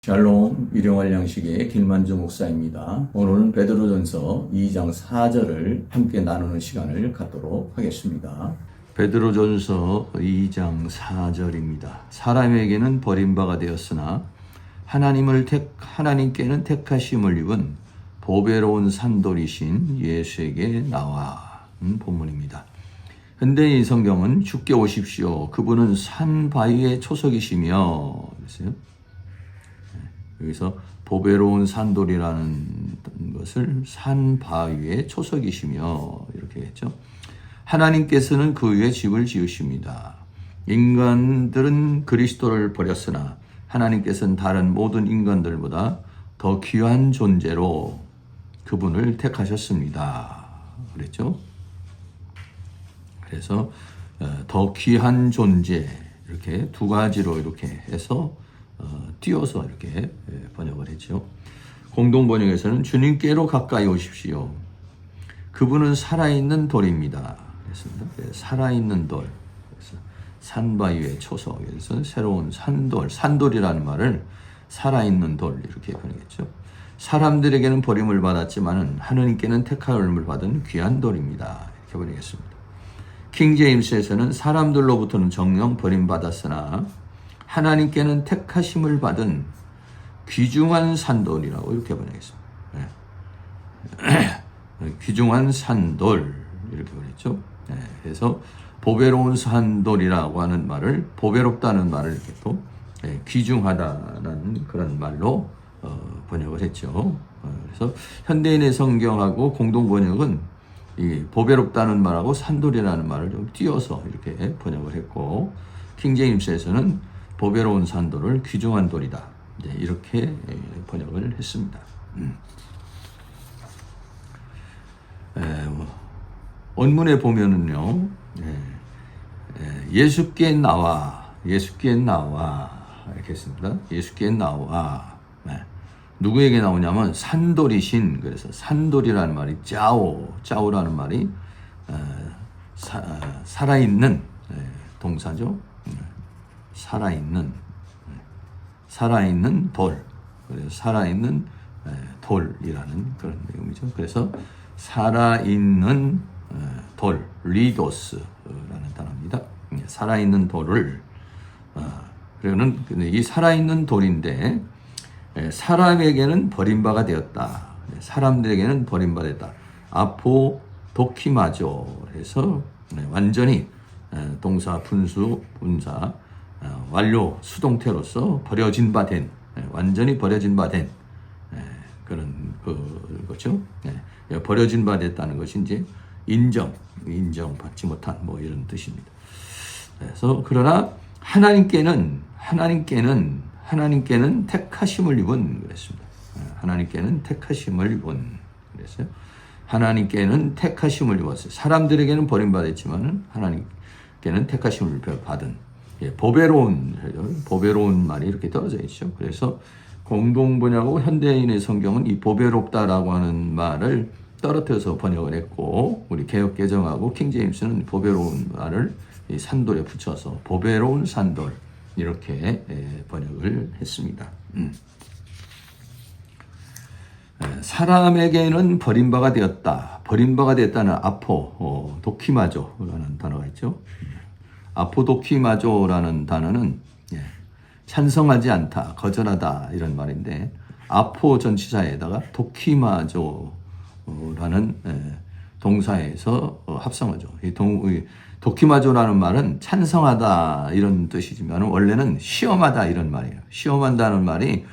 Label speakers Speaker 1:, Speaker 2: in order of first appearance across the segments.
Speaker 1: 샬롬 일용할 양식의 김만주 목사입니다. 오늘은 베드로전서 2장 4절을 함께 나누는 시간을 갖도록 하겠습니다. 베드로전서 2장 4절입니다. 사람에게는 버림바가 되었으나 하나님께는 택하심을 입은 보배로운 산돌이신 예수에게 나와 본문입니다. 현대인 성경은 주께 오십시오. 그분은 산 바위의 초석이시며 그랬어요. 여기서 보배로운 산돌이라는 것을 산 바위의 초석이시며 이렇게 했죠. 하나님께서는 그 위에 집을 지으십니다. 인간들은 그리스도를 버렸으나 하나님께서는 다른 모든 인간들보다 더 귀한 존재로 그분을 택하셨습니다. 그랬죠. 그래서 더 귀한 존재 이렇게 두 가지로 이렇게 해서 띄어서 이렇게 번역을 했죠. 공동 번역에서는 주님께로 가까이 오십시오. 그분은 살아있는 돌입니다. 그랬습니다. 살아있는 돌. 그래서 산바위의 초석. 그래서 새로운 산돌, 산돌이라는 말을 살아있는 돌 이렇게 번역했죠. 사람들에게는 버림을 받았지만은 하느님께는 택함을 받은 귀한 돌입니다. 이렇게 번역했습니다. 킹 제임스에서는 사람들로부터는 정령 버림받았으나 하나님께는 택하심을 받은 귀중한 산돌이라고 이렇게 번역했습니다. 귀중한 산돌 이렇게 번역했죠. 그래서 보배로운 산돌이라고 하는 말을 보배롭다는 말을 이렇게 또 귀중하다는 그런 말로 번역을 했죠. 그래서 현대인의 성경하고 공동 번역은 이 보배롭다는 말하고 산돌이라는 말을 좀 띄어서 이렇게 번역을 했고 킹제임스에서는 보배로운 산돌을 귀중한 돌이다. 이렇게 번역을 했습니다. 원문에 보면은요, 예수께 나와 이렇게 했습니다. 예수께 나와. 누구에게 나오냐면 산돌이신, 그래서 산돌이라는 말이 짜오라는 말이 살아있는 동사죠. 살아있는 돌, 그래서 살아있는 돌이라는 그런 내용이죠. 그래서 살아있는 돌, 리도스라는 단어입니다. 살아있는 돌을 그러는 이 살아있는 돌인데 사람에게는 버림바가 되었다. 사람들에게는 버림받았다. 아포도키마조 해서 완전히 동사 분수 분사 완료 수동태로서 버려진 바 된, 완전히 버려진 바 된 그런 거죠. 버려진 바 됐다는 것이 이제 인정받지 못한 뭐 이런 뜻입니다. 그래서 그러나 하나님께는 택하심을 입은 그랬습니다. 하나님께는 택하심을 입은 그랬어요. 하나님께는 택하심을 입었어요. 사람들에게는 버림받았지만은 하나님께는 택하심을 받은 보배로운 말이 이렇게 떨어져 있죠. 그래서 공동 번역하고 현대인의 성경은 이 보배롭다라고 하는 말을 떨어뜨려서 번역을 했고 우리 개역 개정하고 킹 제임스는 보배로운 말을 이 산돌에 붙여서 보배로운 산돌 이렇게 번역을 했습니다. 사람에게는 버림바가 되었다. 버림바가 되었다는 도키마조라는 단어가 있죠. 아포도키마조라는 단어는 찬성하지 않다, 거절하다 이런 말인데 아포 전치사에다가 도키마조라는 동사에서 합성어죠. 도키마조라는 말은 찬성하다 이런 뜻이지만 원래는 시험하다 이런 말이에요. 시험한다는 말이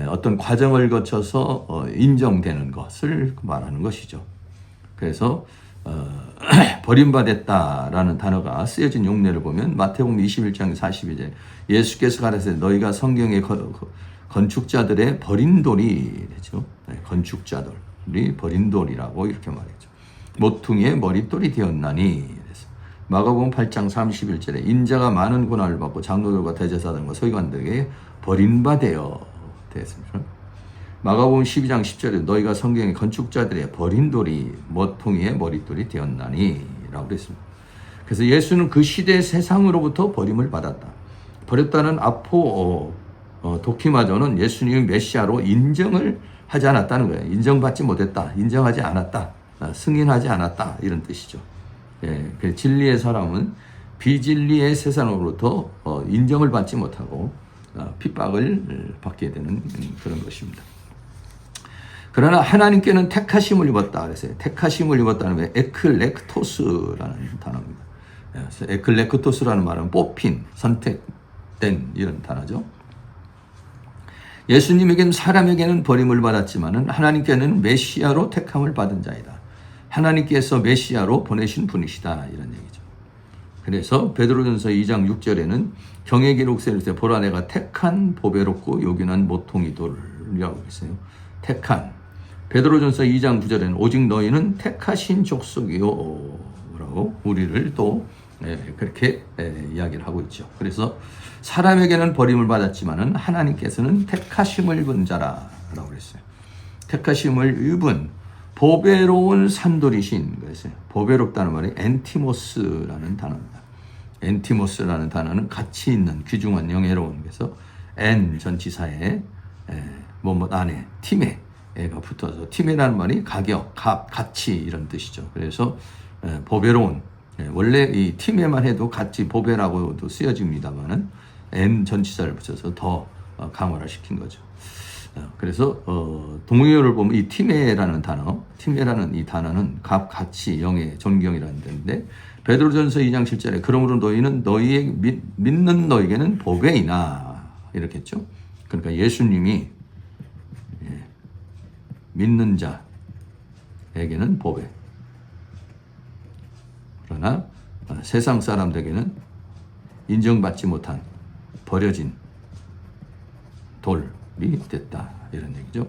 Speaker 1: 어떤 과정을 거쳐서 인정되는 것을 말하는 것이죠. 그래서 버림받았다라는 단어가 쓰여진 용례를 보면 마태복음 21장 42절 예수께서 가라사대 너희가 성경의 건축자들의 버린 돌이 되죠. 건축자들이 버린 돌이라고 이렇게 말했죠. 모퉁이의 머릿돌이 되었나니 그래서 마가복음 8장 31절에 인자가 많은 고난을 받고 장로들과 대제사장과 서기관들에게 버림받아 되었습니다. 마가복음 12장 10절에 너희가 성경의 건축자들의 버린 돌이 모퉁이의 머릿돌이 되었나니 라고 그랬습니다. 그래서 예수는 그 시대 세상으로부터 버림을 받았다. 버렸다는 도키마저는 예수님이 메시아로 인정을 하지 않았다는 거예요. 인정받지 못했다. 인정하지 않았다. 승인하지 않았다. 이런 뜻이죠. 예, 그 진리의 사람은 비진리의 세상으로부터 인정을 받지 못하고 핍박을 받게 되는 그런 것입니다. 그러나 하나님께는 택하심을 입었다 그랬어요. 택하심을 입었다는 게 에클렉토스라는 단어입니다. 에클렉토스라는 말은 뽑힌, 선택된 이런 단어죠. 예수님에게는 사람에게는 버림을 받았지만은 하나님께는 메시아로 택함을 받은 자이다. 하나님께서 메시아로 보내신 분이시다 이런 얘기죠. 그래서 베드로전서 2장 6절에는 경외 기록세일 때 보라 내가 택한 보배롭고 요긴한 모퉁이돌이라고 했어요. 택한. 베드로전서 2장 9절에는 오직 너희는 택하신 족속이요 라고 우리를 또 그렇게 이야기를 하고 있죠. 그래서 사람에게는 버림을 받았지만은 하나님께서는 택하심을 입은 자라라고 그랬어요. 택하심을 입은 보배로운 산돌이신 거였어요. 보배롭다는 말이 엔티모스라는 단어입니다. 엔티모스라는 단어는 가치 있는 귀중한 영예로운 그래서 엔 전치사에 뭐뭐 안에 팀에가 붙어서 팀이라는 말이 가격, 값, 가치 이런 뜻이죠. 그래서 보배로운 원래 이 팀에만 해도 같이 보배라고도 쓰여집니다만은 엔 전치사를 붙여서 더 강화를 시킨 거죠. 그래서 동의어를 보면 이 티메라는 단어, 티메라는 이 단어는 값, 가치, 영예, 존경이라는 뜻인데 베드로전서 2장 7절에 그러므로 너희는 너희의 믿는 너에게는 보배이나 이렇게 했죠. 그러니까 예수님이 믿는 자에게는 보배. 그러나 세상 사람들에게는 인정받지 못한 버려진 돌이 됐다 이런 얘기죠.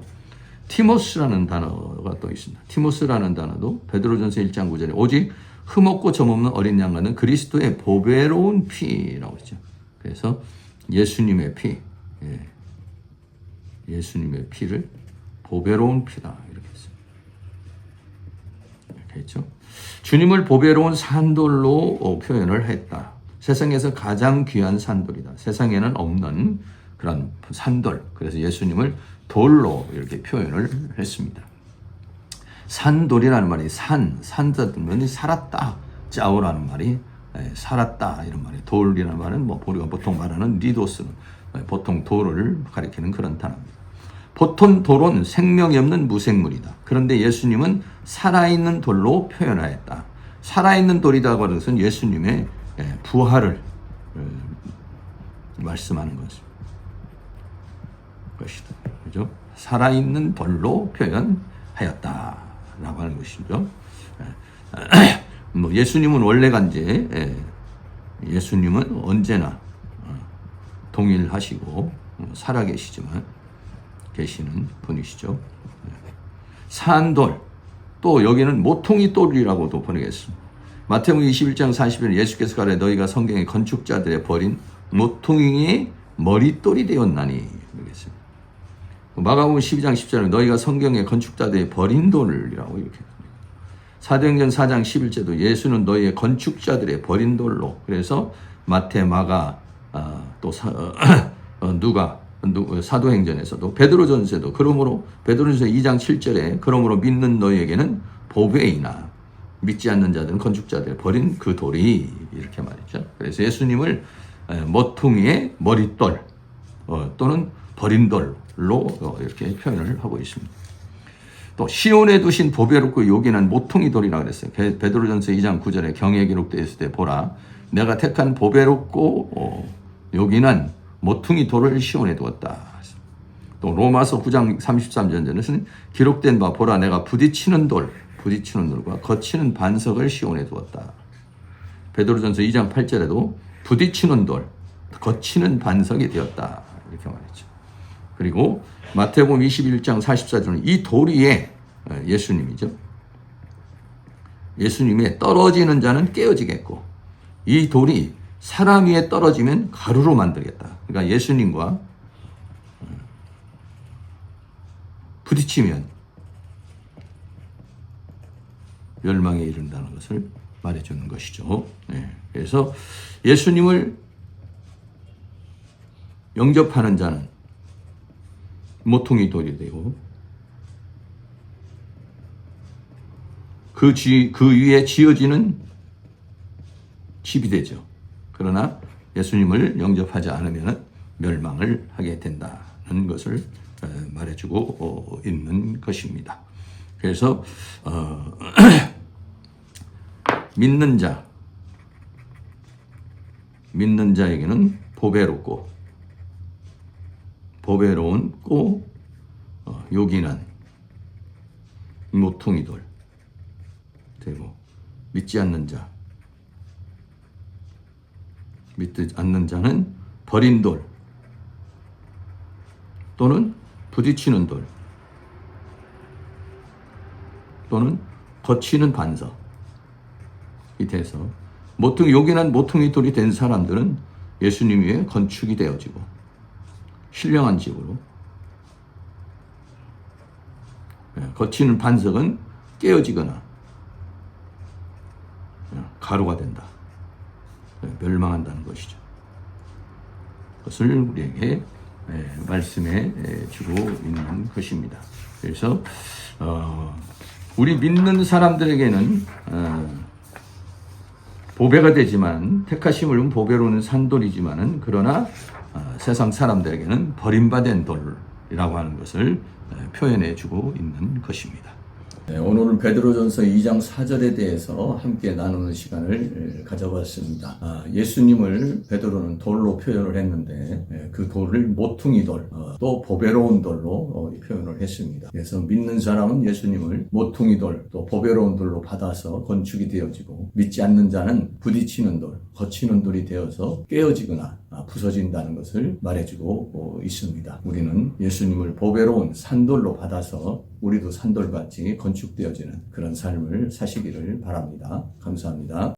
Speaker 1: 티모스라는 단어가 또 있습니다. 티모스라는 단어도 베드로전서 1장 9절에 오직 흠없고 점없는 어린 양 같은 그리스도의 보배로운 피라고 했죠. 그래서 예수님의 피, 예수님의 피를 보배로운 피다 이렇게 했어요. 이렇게 했죠. 주님을 보배로운 산돌로 표현을 했다. 세상에서 가장 귀한 산돌이다. 세상에는 없는 그런 산돌. 그래서 예수님을 돌로 이렇게 표현을 했습니다. 산돌이라는 말이 산자들면이 살았다. 짜오라는 말이 살았다 이런 말이 돌이라는 말은 뭐 우리가 보통 말하는 리도스는 보통 돌을 가리키는 그런 단어입니다. 보통 돌은 생명이 없는 무생물이다. 그런데 예수님은 살아있는 돌로 표현하였다. 살아있는 돌이라고 하는 것은 예수님의 부활을 말씀하는 것이다. 그죠? 살아있는 돌로 표현하였다라고 하는 것이죠. 뭐 예수님은 원래간제 예수님은 언제나 동일하시고 살아계시지만 계시는 분이시죠. 산돌 또 여기는 모퉁이 돌이라고도 번역했습니다. 마태복음 21장 40절 예수께서 가라사대 너희가 성경의 건축자들의 버린 모퉁이의 머릿돌이 되었나니 그러겠어요. 마가복음 12장 10절에 너희가 성경의 건축자들의 버린 돌이라고 이렇게 사도행전 4장 11절도 예수는 너희의 건축자들의 버린 돌로 그래서 마태, 마가 또 누가 사도행전에서도 베드로전서에도 그러므로 베드로전서 2장 7절에 그러므로 믿는 너희에게는 보배이나 믿지 않는 자들은 건축자들 버린 그 돌이 이렇게 말이죠. 그래서 예수님을 모퉁이의 머릿돌 또는 버린 돌로 이렇게 표현을 하고 있습니다. 또 시온에 두신 보배롭고 요긴한 모퉁이 돌이라 그랬어요. 베드로전서 2장 9절에 경에 기록되어 있을 때 보라 내가 택한 보배롭고 요긴한 모퉁이 돌을 시온에 두었다. 또 로마서 9장 33절에는 기록된 바 보라 내가 부딪히는 돌과 거치는 반석을 시온에 두었다. 베드로전서 2장 8절에도 부딪히는 돌, 거치는 반석이 되었다. 이렇게 말했죠. 그리고 마태복음 21장 44절은 이 돌 위에 예수님이죠. 예수님의 떨어지는 자는 깨어지겠고 이 돌이 사람 위에 떨어지면 가루로 만들겠다. 그러니까 예수님과 부딪히면 멸망에 이른다는 것을 말해주는 것이죠. 그래서 예수님을 영접하는 자는 모퉁이 돌이 되고 그 위에 지어지는 집이 되죠. 그러나 예수님을 영접하지 않으면 멸망을 하게 된다는 것을 말해주고 있는 것입니다. 그래서 믿는 자에게는 보배롭고 보배로운 요긴한 모퉁이돌 되고, 믿지 않는 자는 버린 돌 또는 부딪히는 돌 또는 거치는 반석이 돼서 요긴한 모퉁이 돌이 된 사람들은 예수님 위에 건축이 되어지고 신령한 집으로, 거치는 반석은 깨어지거나 가루가 된다. 멸망한다는 것이죠. 그것을 우리에게 말씀해 주고 있는 것입니다. 그래서 우리 믿는 사람들에게는 보배가 되지만, 택하심을 보배로는 산돌이지만은, 그러나 세상 사람들에게는 버림받은 돌이라고 하는 것을 표현해 주고 있는 것입니다. 오늘은 베드로전서 2장 4절에 대해서 함께 나누는 시간을 가져봤습니다. 예수님을 베드로는 돌로 표현을 했는데 그 돌을 모퉁이 돌, 또 보배로운 돌로 표현을 했습니다. 그래서 믿는 사람은 예수님을 모퉁이 돌, 또 보배로운 돌로 받아서 건축이 되어지고, 믿지 않는 자는 부딪히는 돌, 거치는 돌이 되어서 깨어지거나 부서진다는 것을 말해주고 있습니다. 우리는 예수님을 보배로운 산돌로 받아서 우리도 산돌같이 건축되어지는 그런 삶을 사시기를 바랍니다. 감사합니다.